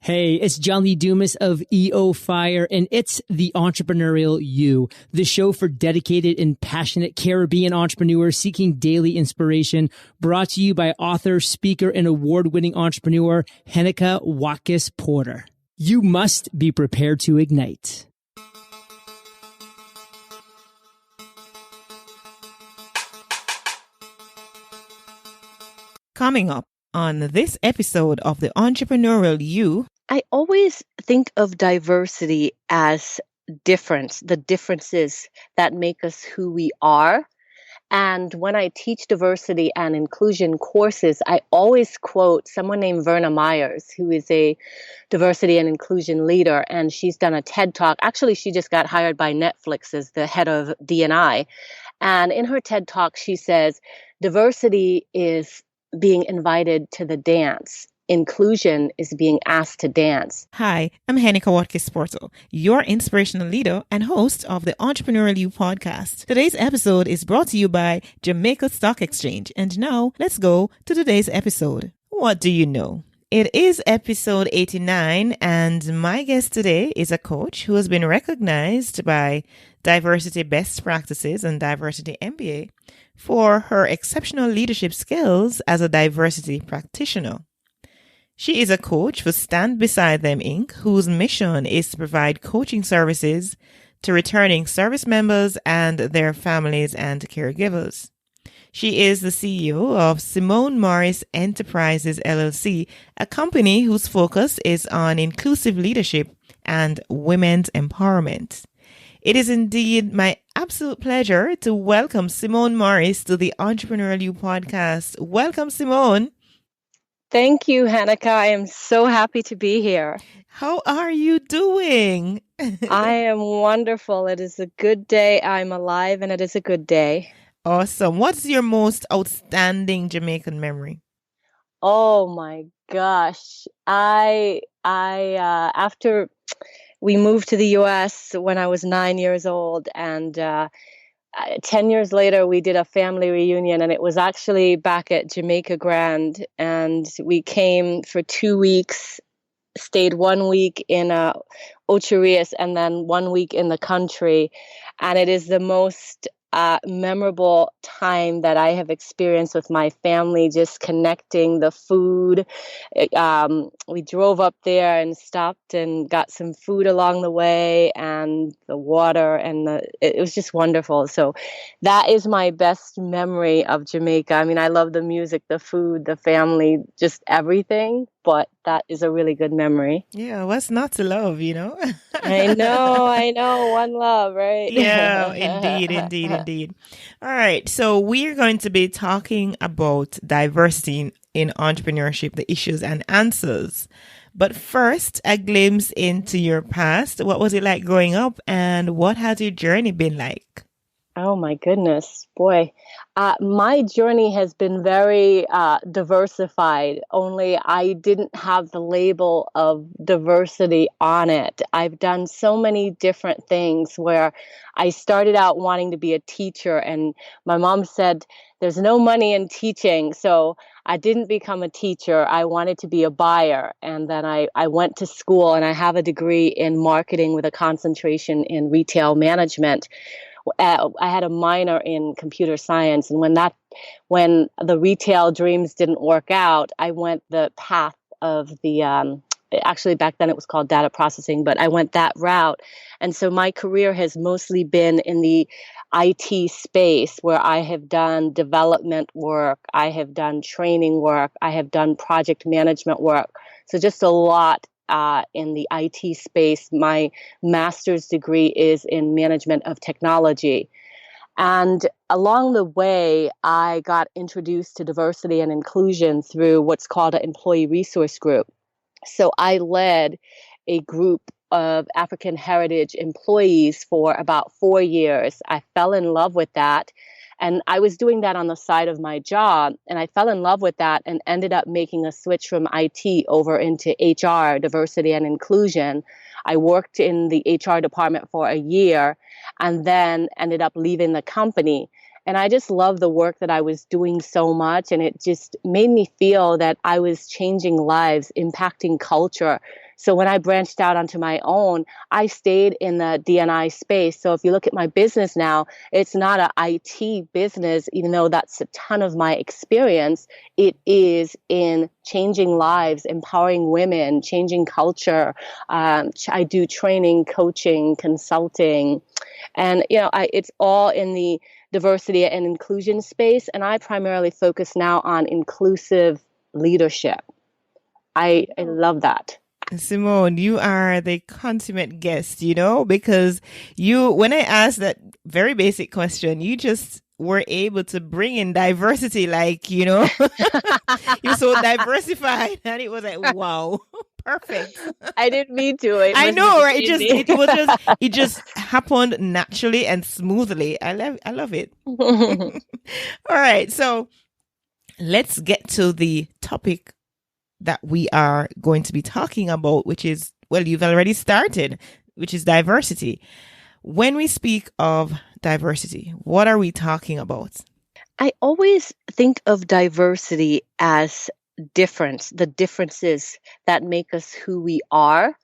Hey, it's John Lee Dumas of EO Fire, and it's the Entrepreneurial You, the show for dedicated and passionate Caribbean entrepreneurs seeking daily inspiration, brought to you by author, speaker, and award-winning entrepreneur Heneka Watkis-Porter. You must be prepared to ignite. Coming up on this episode of the Entrepreneurial You, I always think of diversity as difference, the differences that make us who we are. And when I teach diversity and inclusion courses, I always quote someone named Verna Myers, who is a diversity and inclusion leader. And she's done a TED Talk. Actually, she just got hired by Netflix as the head of D&I. And in her TED Talk, she says, diversity is being invited to the dance. Inclusion is being asked to dance. Hi, I'm Heneka Watkis-Porter, your inspirational leader and host of the Entrepreneurial You podcast. Today's episode is brought to you by Jamaica Stock Exchange. And now, let's go to today's episode. What do you know? It is episode 89, and my guest today is a coach who has been recognized by Diversity Best Practices and Diversity MBA for her exceptional leadership skills as a diversity practitioner. She is a coach for Stand Beside Them, Inc., whose mission is to provide coaching services to returning service members and their families and caregivers. She is the CEO of Simone Morris Enterprises, LLC, a company whose focus is on inclusive leadership and women's empowerment. It is indeed my absolute pleasure to welcome Simone Morris to the Entrepreneurial You podcast. Welcome, Simone. Thank you, Heneka. I am so happy to be here. How are you doing? I am wonderful. It is a good day. I'm alive, and it is a good day. Awesome. What's your most outstanding Jamaican memory? Oh my gosh. After we moved to the US when I was 9 years old, and 10 years later, we did a family reunion, and it was actually back at Jamaica Grand. And we came for 2 weeks, stayed 1 week in Ocho Rios, and then 1 week in the country. And it is the most memorable time that I have experienced with my family, just connecting. The food. We drove up there and stopped and got some food along the way, and the water, and it was just wonderful. So that is my best memory of Jamaica. I mean, I love the music, the food, the family, just everything. But that is a really good memory. Yeah, what's not to love, you know? I know. One love, right? Yeah, indeed. All right. So we're going to be talking about diversity in entrepreneurship, the issues and answers. But first, a glimpse into your past. What was it like growing up, and what has your journey been like? Oh my goodness, boy. My journey has been very diversified, only I didn't have the label of diversity on it. I've done so many different things where I started out wanting to be a teacher, and my mom said, there's no money in teaching. So I didn't become a teacher. I wanted to be a buyer. And then I went to school, and I have a degree in marketing with a concentration in retail management. I had a minor in computer science, and when the retail dreams didn't work out, I went the path of the actually back then it was called data processing, but I went that route. And so my career has mostly been in the IT space, where I have done development work, I have done training work, I have done project management work. So just a lot in the IT space. My master's degree is in management of technology. And along the way, I got introduced to diversity and inclusion through what's called an employee resource group. So I led a group of African heritage employees for about 4 years. I fell in love with that. And I was doing that on the side of my job, and I fell in love with that and ended up making a switch from IT over into HR, diversity and inclusion. I worked in the HR department for a year and then ended up leaving the company. And I just loved the work that I was doing so much. And it just made me feel that I was changing lives, impacting culture, So when I branched out onto my own, I stayed in the D&I space. So if you look at my business now, it's not an IT business, even though that's a ton of my experience. It is in changing lives, empowering women, changing culture. I do training, coaching, consulting, and it's all in the diversity and inclusion space. And I primarily focus now on inclusive leadership. I love that. Simone, you are the consummate guest, because when I asked that very basic question, you just were able to bring in diversity, you're so diversified, and it was like, wow, perfect. I didn't mean to. I know, right? It just happened naturally and smoothly. I love it. All right, so let's get to the topic that we are going to be talking about, which is, well, you've already started, which is diversity. When we speak of diversity, what are we talking about? I always think of diversity as difference, the differences that make us who we are.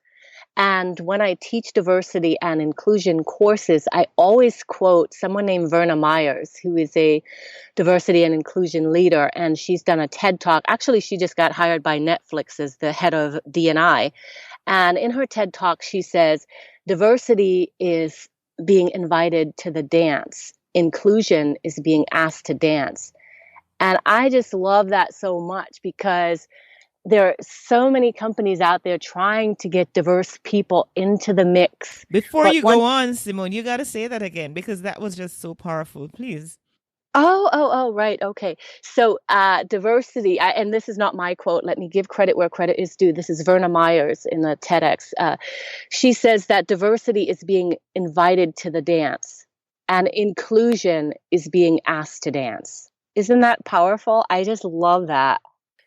And when I teach diversity and inclusion courses, I always quote someone named Verna Myers, who is a diversity and inclusion leader. And she's done a TED Talk. Actually, she just got hired by Netflix as the head of D&I. And in her TED Talk, she says, diversity is being invited to the dance. Inclusion is being asked to dance. And I just love that so much, because there are so many companies out there trying to get diverse people into the mix. Before you go on, Simone, you got to say that again, because that was just so powerful. Please. Oh, right. Okay. So diversity, and this is not my quote. Let me give credit where credit is due. This is Verna Myers in the TEDx. She says that diversity is being invited to the dance and inclusion is being asked to dance. Isn't that powerful? I just love that.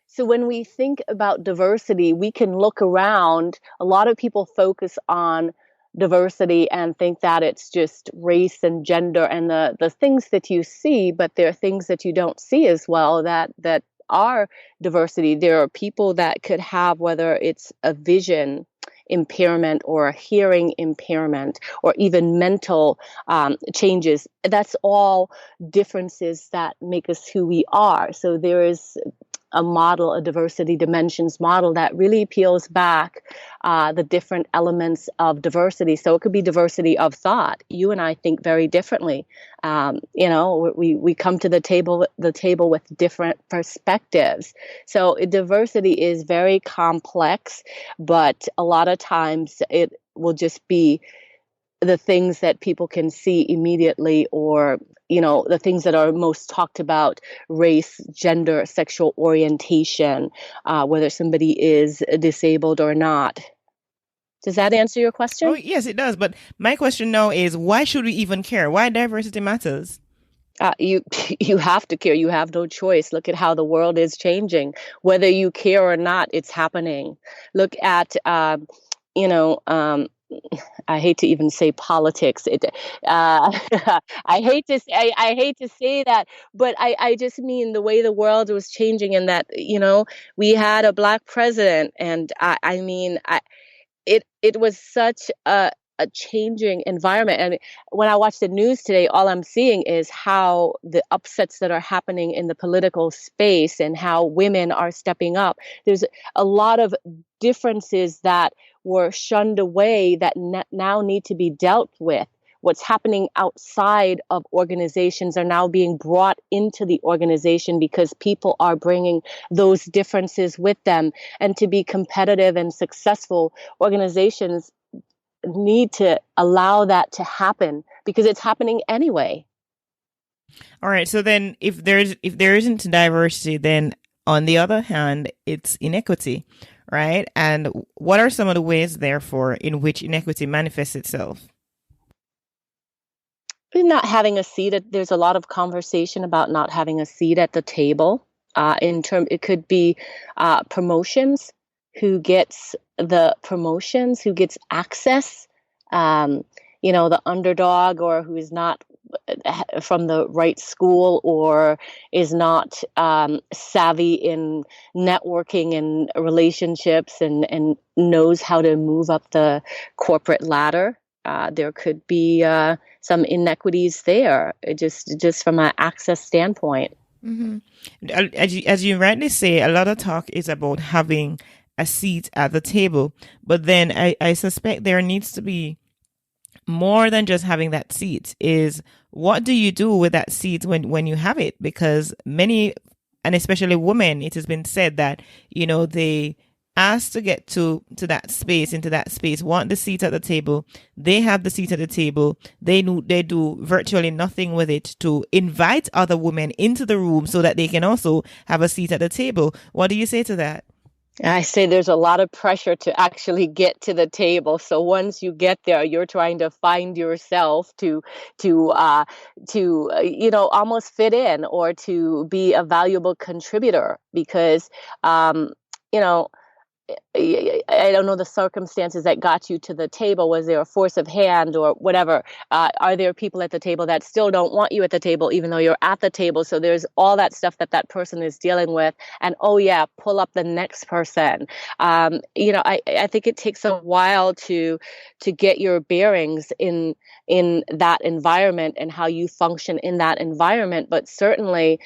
So when we think about diversity, we can look around. A lot of people focus on diversity and think that it's just race and gender and the things that you see, but there are things that you don't see as well that are diversity. There are people that could have, whether it's a vision impairment or a hearing impairment or even mental changes. That's all differences that make us who we are. So there is a model, a diversity dimensions model that really peels back the different elements of diversity. So it could be diversity of thought. You and I think very differently. We come to the table with different perspectives. So diversity is very complex, but a lot of times it will just be the things that people can see immediately, or the things that are most talked about: race, gender, sexual orientation, whether somebody is disabled or not. Does that answer your question? Oh, yes, it does. But my question now is, why should we even care? Why diversity matters? You have to care. You have no choice. Look at how the world is changing. Whether you care or not, it's happening. Look at, I hate to even say politics. I hate to say that, but I just mean the way the world was changing, and that we had a Black president, and it was such a changing environment. And when I watch the news today, all I'm seeing is how the upsets that are happening in the political space and how women are stepping up. There's a lot of differences that were shunned away that now need to be dealt with. What's happening outside of organizations are now being brought into the organization because people are bringing those differences with them. And to be competitive and successful, organizations need to allow that to happen because it's happening anyway. All right. So then if there isn't diversity, then on the other hand, it's inequity, right? And what are some of the ways, therefore, in which inequity manifests itself? Not having a seat. There's a lot of conversation about not having a seat at the table. It could be promotions. Who gets the promotions? Who gets access? The underdog, or who is not from the right school or is not savvy in networking and relationships and knows how to move up the corporate ladder. There could be some inequities there, just from an access standpoint. Mm-hmm. As you rightly say, a lot of talk is about having a seat at the table, but then I suspect there needs to be more than just having that seat. Is what do you do with that seat when you have it? Because many, and especially women, it has been said that, they ask to get to that space, into that space, want the seat at the table. They have the seat at the table. They do virtually nothing with it to invite other women into the room so that they can also have a seat at the table. What do you say to that? I say there's a lot of pressure to actually get to the table. So once you get there, you're trying to find yourself to almost fit in or to be a valuable contributor because I don't know the circumstances that got you to the table. Was there a force of hand or whatever? Are there people at the table that still don't want you at the table, even though you're at the table? So there's all that stuff that person is dealing with. And pull up the next person. I think it takes a while to get your bearings in that environment and how you function in that environment. But certainly,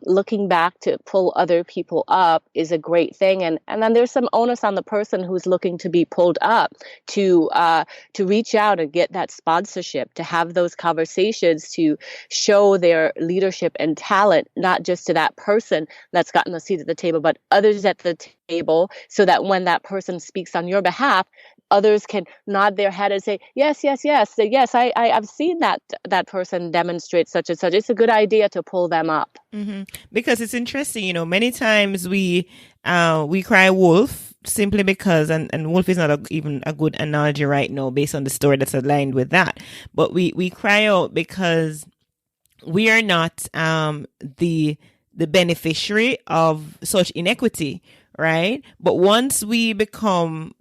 looking back to pull other people up is a great thing. And then there's some onus on the person who's looking to be pulled up to reach out and get that sponsorship, to have those conversations, to show their leadership and talent, not just to that person that's gotten the seat at the table, but others at the table, so that when that person speaks on your behalf, others can nod their head and say, yes, I've seen that person demonstrate such and such. It's a good idea to pull them up. Mm-hmm. Because it's interesting, many times we cry wolf simply because, and wolf is not even a good analogy right now based on the story that's aligned with that. But we cry out because we are not the beneficiary of such inequity. Right. But once we become,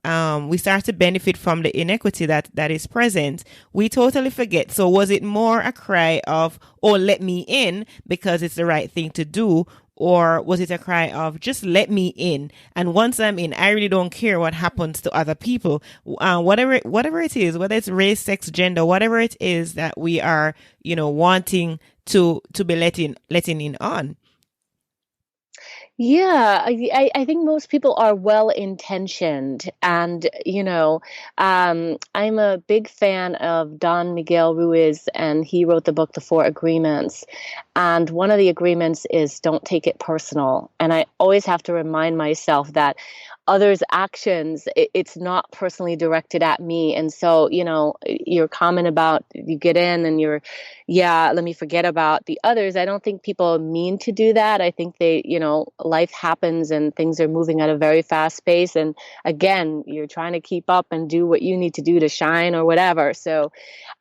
we start to benefit from the inequity that is present, we totally forget. So was it more a cry of, oh, let me in because it's the right thing to do? Or was it a cry of just let me in? And once I'm in, I really don't care what happens to other people. Whatever it is, whether it's race, sex, gender, whatever it is that we are, wanting to be letting in on. Yeah, I think most people are well-intentioned. And, I'm a big fan of Don Miguel Ruiz, and he wrote the book, The Four Agreements. And one of the agreements is don't take it personal. And I always have to remind myself that others' actions, it's not personally directed at me. And so, your comment about you get in and let me forget about the others. I don't think people mean to do that. I think they, life happens and things are moving at a very fast pace. And again, you're trying to keep up and do what you need to do to shine or whatever. So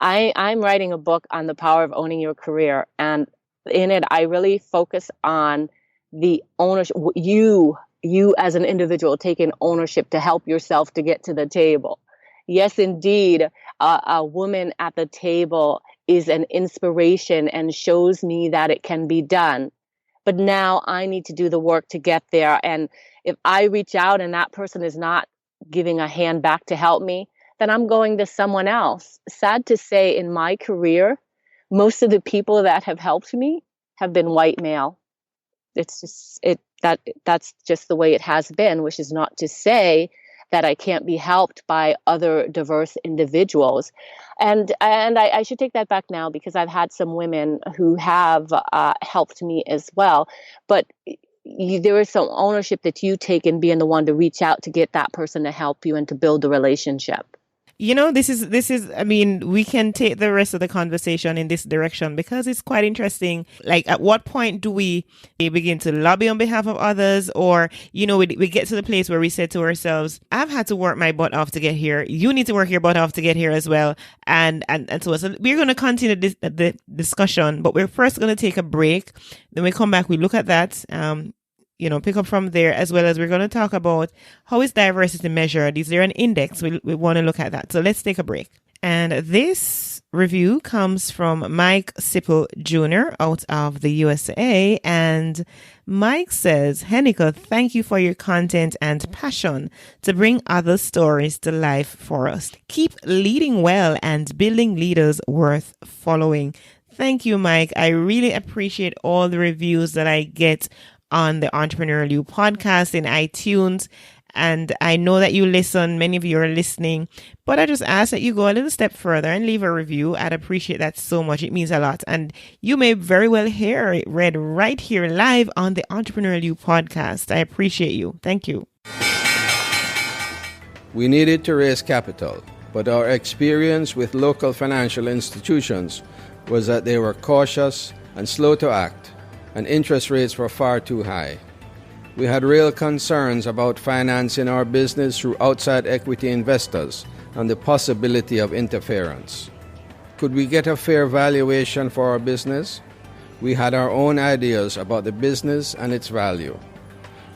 I'm writing a book on the power of owning your career. And in it, I really focus on the ownership, you as an individual taking ownership to help yourself to get to the table. Yes, indeed, a woman at the table is an inspiration and shows me that it can be done. But now I need to do the work to get there. And if I reach out and that person is not giving a hand back to help me, then I'm going to someone else. Sad to say, in my career, most of the people that have helped me have been white male. It's just that's just the way it has been, which is not to say that I can't be helped by other diverse individuals. And I should take that back now, because I've had some women who have helped me as well. But there is some ownership that you take in being the one to reach out to get that person to help you and to build the relationship. This is, I mean, we can take the rest of the conversation in this direction because it's quite interesting. Like, at what point do we begin to lobby on behalf of others? Or, we get to the place where we say to ourselves, I've had to work my butt off to get here. You need to work your butt off to get here as well. And so we're going to continue the discussion, but we're first going to take a break. Then we come back, we look at that, pick up from there, as well as we're going to talk about how is diversity measured? Is there an index? We want to look at that. So let's take a break. And this review comes from Mike Sipple Jr. out of the USA. And Mike says, Heneka, thank you for your content and passion to bring other stories to life for us. Keep leading well and building leaders worth following. Thank you, Mike. I really appreciate all the reviews that I get on the Entrepreneurial You podcast in iTunes. And I know that you listen, many of you are listening, but I just ask that you go a little step further and leave a review. I'd appreciate that so much. It means a lot. And you may very well hear it read right here live on the Entrepreneurial You podcast. I appreciate you. Thank you. We needed to raise capital, but our experience with local financial institutions was that they were cautious and slow to act, and interest rates were far too high. We had real concerns about financing our business through outside equity investors and the possibility of interference. Could we get a fair valuation for our business? We had our own ideas about the business and its value.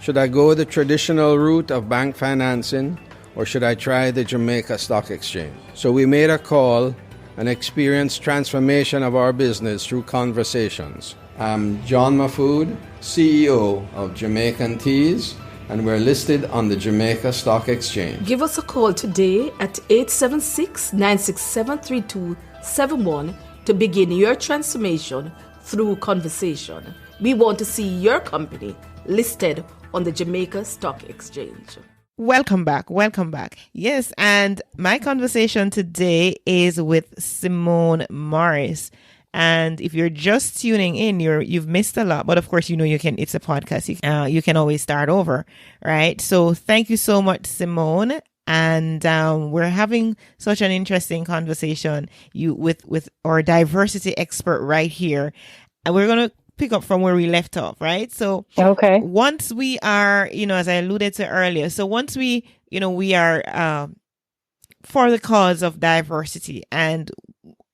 Should I go the traditional route of bank financing, or should I try the Jamaica Stock Exchange? So we made a call and experienced transformation of our business through conversations. I'm John Mahfood, CEO of Jamaican Teas, and we're listed on the Jamaica Stock Exchange. Give us a call today at 876-967-3271 to begin your transformation through conversation. We want to see your company listed on the Jamaica Stock Exchange. Welcome back. Welcome back. Yes, and my conversation today is with Simone Morris. And if you're just tuning in, you've missed a lot. But of course, you can. It's a podcast. You can always start over, right? So thank you so much, Simone. And we're having such an interesting conversation with our diversity expert right here, and we're gonna pick up from where we left off, right? So okay. Once we are, as I alluded to earlier, so once we are for the cause of diversity and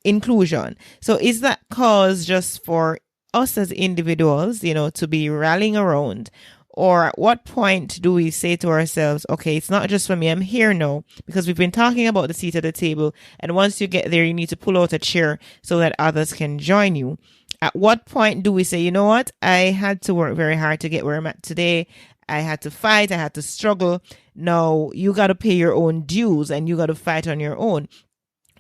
inclusion. So is that cause just for us as individuals, to be rallying around? Or at what point do we say to ourselves, okay, it's not just for me, I'm here now, because we've been talking about the seat at the table. And once you get there, you need to pull out a chair so that others can join you. At what point do we say, you know what, I had to work very hard to get where I'm at today. I had to fight. I had to struggle. Now you got to pay your own dues and you got to fight on your own.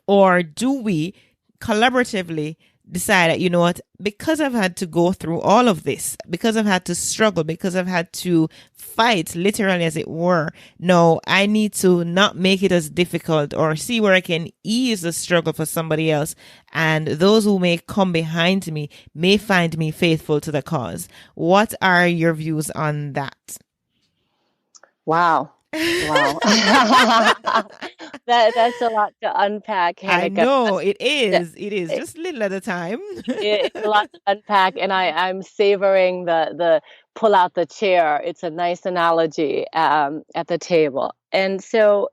Or do we collaboratively decide that, you know what, because I've had to go through all of this, because I've had to struggle, because I've had to fight, literally as it were, no, I need to not make it as difficult or see where I can ease the struggle for somebody else. And those who may come behind me may find me faithful to the cause. What are your views on that? Wow. That's a lot to unpack, Heneka. I know it is. It is just a little at a time. It's a lot to unpack, and I'm savoring the pull out the chair. It's a nice analogy at the table. And so,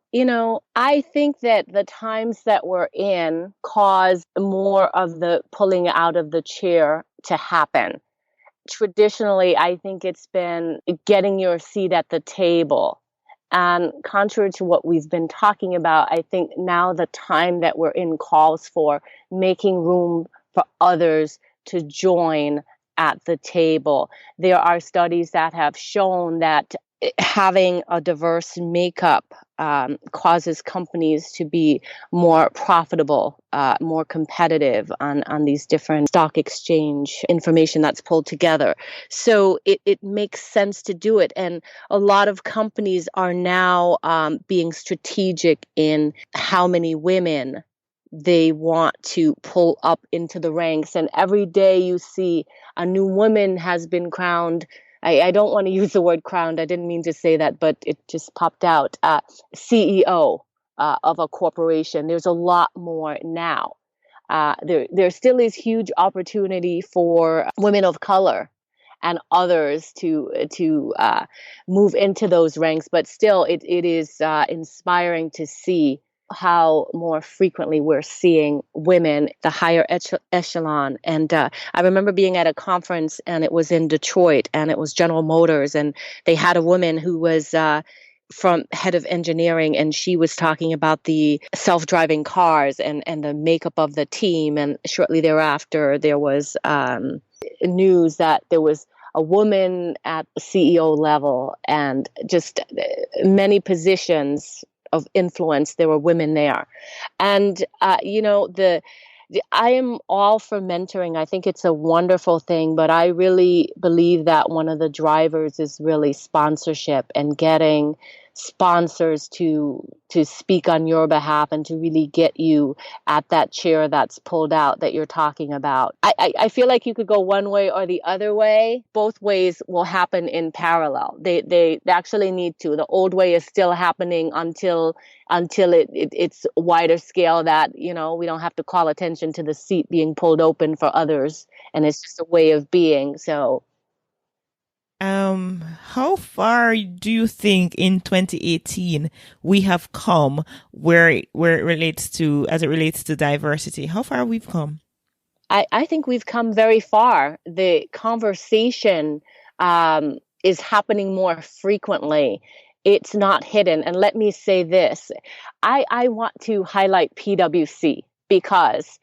I think that the times that we're in cause more of the pulling out of the chair to happen. Traditionally, I think it's been getting your seat at the table. And contrary to what we've been talking about, I think now the time that we're in calls for making room for others to join at the table. There are studies that have shown that having a diverse makeup causes companies to be more profitable, more competitive on these different stock exchange information that's pulled together. So it makes sense to do it. And a lot of companies are now being strategic in how many women they want to pull up into the ranks. And every day you see a new woman has been crowned. I don't want to use the word crowned. I didn't mean to say that, but it just popped out. CEO of a corporation. There's a lot more now. There still is huge opportunity for women of color and others to move into those ranks, but still it is inspiring to see how more frequently we're seeing women, the higher echelon. And I remember being at a conference, and it was in Detroit, and it was General Motors, and they had a woman who was from head of engineering, and she was talking about the self-driving cars and the makeup of the team. And shortly thereafter, there was news that there was a woman at the CEO level, and just many positions of influence. There were women there. And, I am all for mentoring. I think it's a wonderful thing, but I really believe that one of the drivers is really sponsorship and getting sponsors to speak on your behalf and to really get you at that chair that's pulled out that you're talking about. I feel like you could go one way or the other way. Both ways will happen in parallel. They actually need to. The old way is still happening until it's wider scale, that, we don't have to call attention to the seat being pulled open for others, and it's just a way of being. So how far do you think in 2018 we have come where it relates to, as it relates to diversity? How far we've come? I think we've come very far. The conversation is happening more frequently. It's not hidden. And let me say this, I want to highlight PwC, because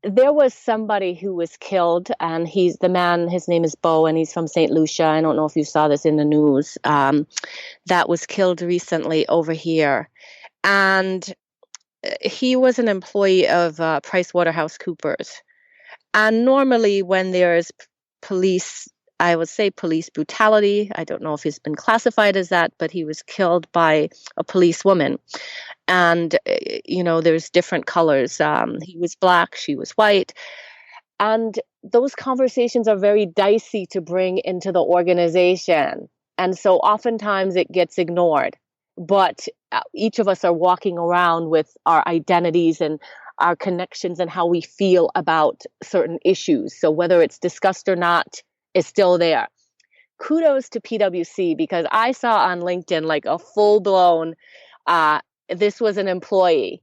there was somebody who was killed, and his name is Bo, and he's from St. Lucia. I don't know if you saw this in the news, that was killed recently over here. And he was an employee of PricewaterhouseCoopers. And normally when there's police, I would say police brutality, I don't know if he's been classified as that, but he was killed by a policewoman. And, there's different colors. He was black, she was white. And those conversations are very dicey to bring into the organization. And so oftentimes it gets ignored. But each of us are walking around with our identities and our connections and how we feel about certain issues. So whether it's discussed or not, it's still there. Kudos to PwC, because I saw on LinkedIn like a full-blown, this was an employee.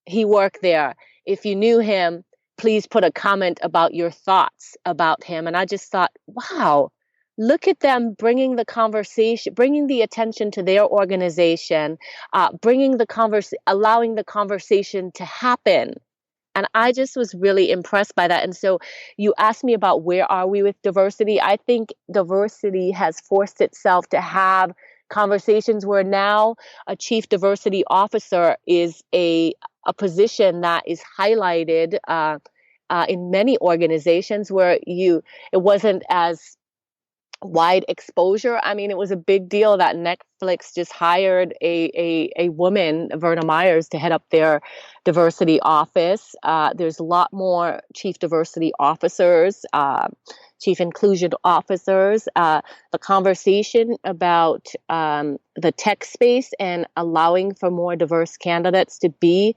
He worked there. If you knew him, please put a comment about your thoughts about him. And I just thought, wow, look at them bringing the conversation, bringing the attention to their organization, allowing the conversation to happen. And I just was really impressed by that. And so you asked me about where are we with diversity. I think diversity has forced itself to have conversations where now a chief diversity officer is a position that is highlighted in many organizations where it wasn't as wide exposure. I mean, it was a big deal that Netflix just hired a woman, Verna Myers, to head up their diversity office. There's a lot more chief diversity officers, chief inclusion officers. The conversation about the tech space and allowing for more diverse candidates to be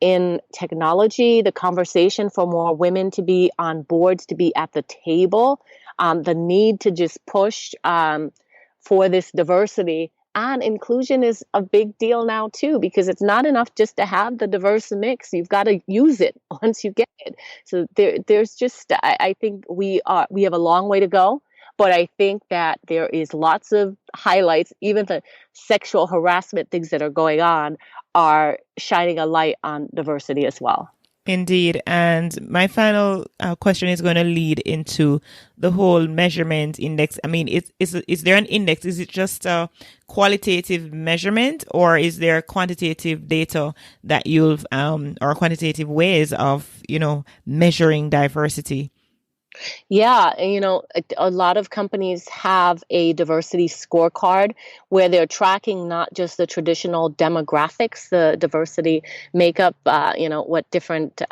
in technology, the conversation for more women to be on boards, to be at the table, the need to just push for this diversity and inclusion is a big deal now too, because it's not enough just to have the diverse mix. You've got to use it once you get it. So there's just, I think we have a long way to go, but I think that there is lots of highlights. Even the sexual harassment things that are going on are shining a light on diversity as well. Indeed. And my final question is going to lead into the whole measurement index. I mean, is there an index? Is it just a qualitative measurement, or is there quantitative data that you've, or quantitative ways of, measuring diversity? Yeah, a lot of companies have a diversity scorecard where they're tracking not just the traditional demographics, the diversity makeup, what different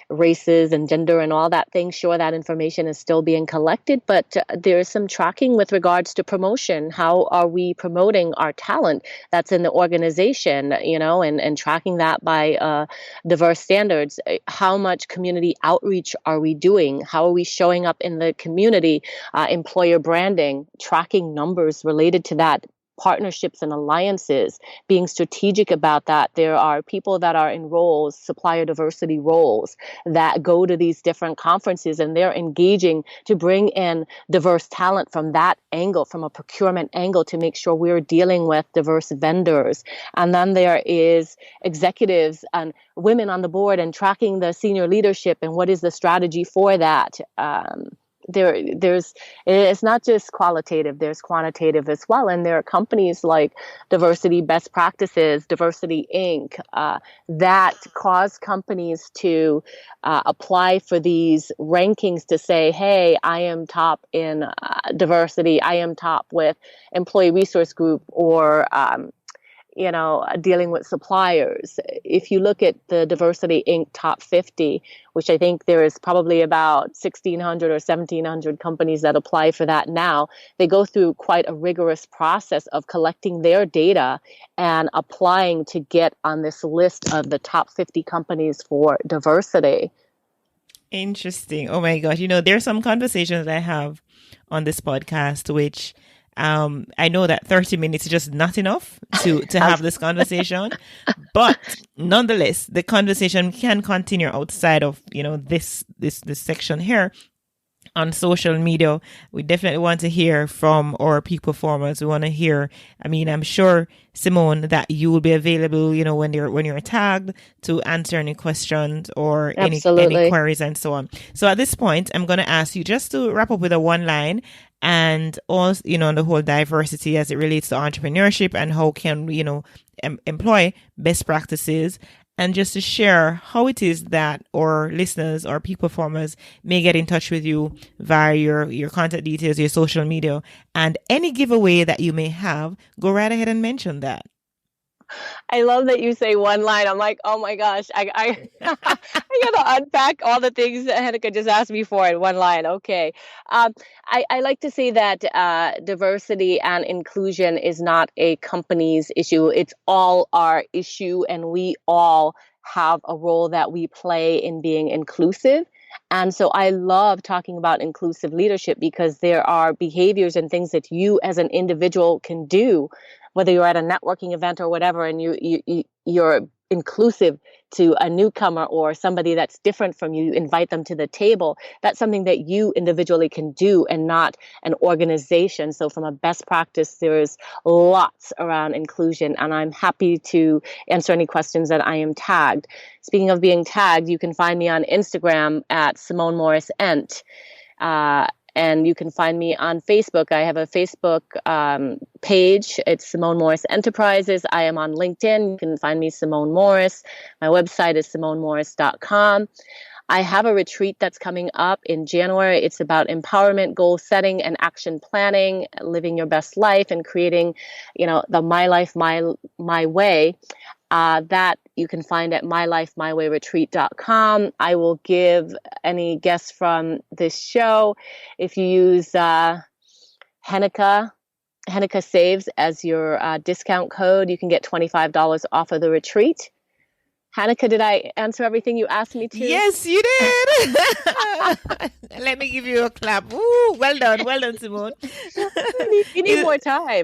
races and gender and all that thing. Sure, that information is still being collected, but there's some tracking with regards to promotion. How are we promoting our talent that's in the organization, and tracking that by diverse standards? How much community outreach are we doing? How are we showing up in the community, employer branding, tracking numbers related to that, partnerships and alliances, being strategic about that. There are people that are in roles, supplier diversity roles, that go to these different conferences, and they're engaging to bring in diverse talent from that angle, from a procurement angle, to make sure we're dealing with diverse vendors. And then there is executives and women on the board and tracking the senior leadership and what is the strategy for that. It's not just qualitative, there's quantitative as well. And there are companies like Diversity Best Practices, Diversity Inc., that cause companies to apply for these rankings to say, hey, I am top in diversity, I am top with employee resource group, or dealing with suppliers. If you look at the Diversity Inc. Top 50, which I think there is probably about 1,600 or 1,700 companies that apply for that now, they go through quite a rigorous process of collecting their data and applying to get on this list of the top 50 companies for diversity. Interesting. Oh my gosh. There's some conversations I have on this podcast, which I know that 30 minutes is just not enough to have this conversation, but nonetheless, the conversation can continue outside of, this section here. On social media, we definitely want to hear from our peak performers. We want to hear, I'm sure, Simone, that you will be available, when you're tagged, to answer any questions or any queries and so on. So at this point, I'm going to ask you just to wrap up with a one line, and also, the whole diversity as it relates to entrepreneurship and how can we, employ best practices, and just to share how it is that our listeners or peak performers may get in touch with you via your contact details, your social media, and any giveaway that you may have. Go right ahead and mention that. I love that you say one line. I'm like, oh my gosh, I I got to unpack all the things that Heneka just asked me for in one line. Okay. I like to say that diversity and inclusion is not a company's issue. It's all our issue, and we all have a role that we play in being inclusive. And so I love talking about inclusive leadership, because there are behaviors and things that you as an individual can do, whether you're at a networking event or whatever, and you're inclusive to a newcomer or somebody that's different from you, you invite them to the table. That's something that you individually can do and not an organization. So from a best practice, there's lots around inclusion, and I'm happy to answer any questions that I am tagged. Speaking of being tagged, you can find me on Instagram at Simone Morris Ent. And you can find me on Facebook. I have a Facebook page. It's Simone Morris Enterprises. I am on LinkedIn. You can find me Simone Morris. My website is simonemorris.com. I have a retreat that's coming up in January. It's about empowerment, goal setting, and action planning, living your best life, and creating, the My Life, My Way. That you can find at mylifemywayretreat.com. I will give any guests from this show, if you use Heneka Saves as your discount code, you can get $25 off of the retreat. Heneka, did I answer everything you asked me to? Yes, you did. Let me give you a clap. Ooh, well done, Simone. You need more time.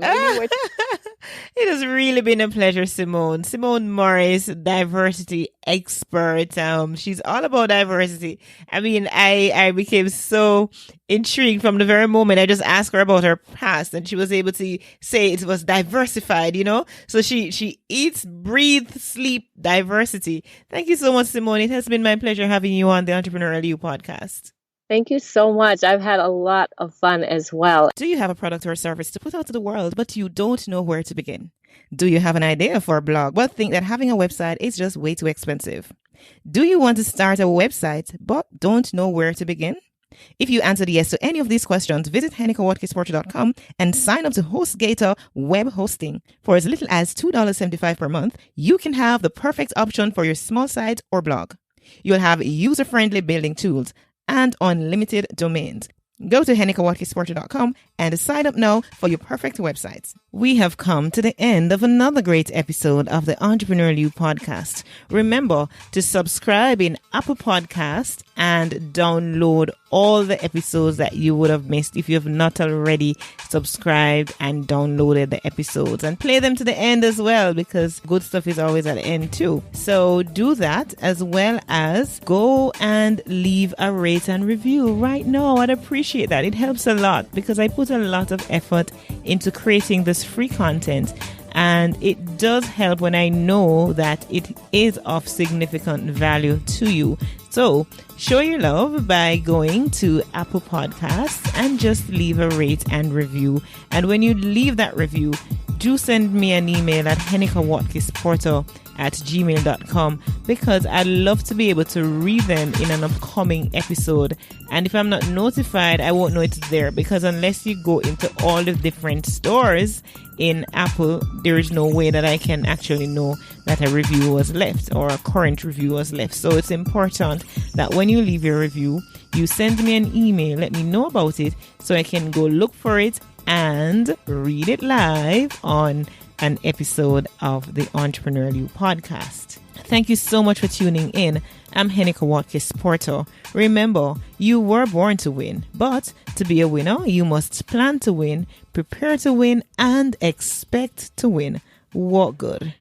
It has really been a pleasure, Simone. Simone Morris, diversity expert. She's all about diversity. I became so intrigued from the very moment I just asked her about her past, and she was able to say it was diversified, So she eats, breathes, sleep diversity. Thank you so much, Simone. It has been my pleasure having you on the Entrepreneurial You podcast. Thank you so much. I've had a lot of fun as well. Do you have a product or service to put out to the world, but you don't know where to begin? Do you have an idea for a blog, but think that having a website is just way too expensive? Do you want to start a website, but don't know where to begin? If you answered yes to any of these questions, visit HenekaWatkis-Porter.com and sign up to HostGator Web Hosting. For as little as $2.75 per month, you can have the perfect option for your small site or blog. You'll have user-friendly building tools and unlimited domains. Go to HenekaWatkis-Porter.com and sign up now for your perfect websites. We have come to the end of another great episode of the Entrepreneurial You podcast. Remember to subscribe in Apple Podcast and download all the episodes that you would have missed if you have not already subscribed and downloaded the episodes, and play them to the end as well, because good stuff is always at the end too. So do that, as well as go and leave a rate and review right now. I'd appreciate that. It helps a lot because I put a lot of effort into creating this free content, and it does help when I know that it is of significant value to you. So show your love by going to Apple Podcasts and just leave a rate and review. And when you leave that review, do send me an email at henekawatkisporter@gmail.com, because I'd love to be able to read them in an upcoming episode. And if I'm not notified, I won't know it's there, because unless you go into all the different stores in Apple, there is no way that I can actually know that a review was left or a current review was left. So it's important that when you leave your review, you send me an email, let me know about it, so I can go look for it and read it live on an episode of the Entrepreneurial You podcast. Thank you so much for tuning in. I'm Heneka Watkis-Porter. Remember, you were born to win, but to be a winner, you must plan to win, prepare to win, and expect to win. What good?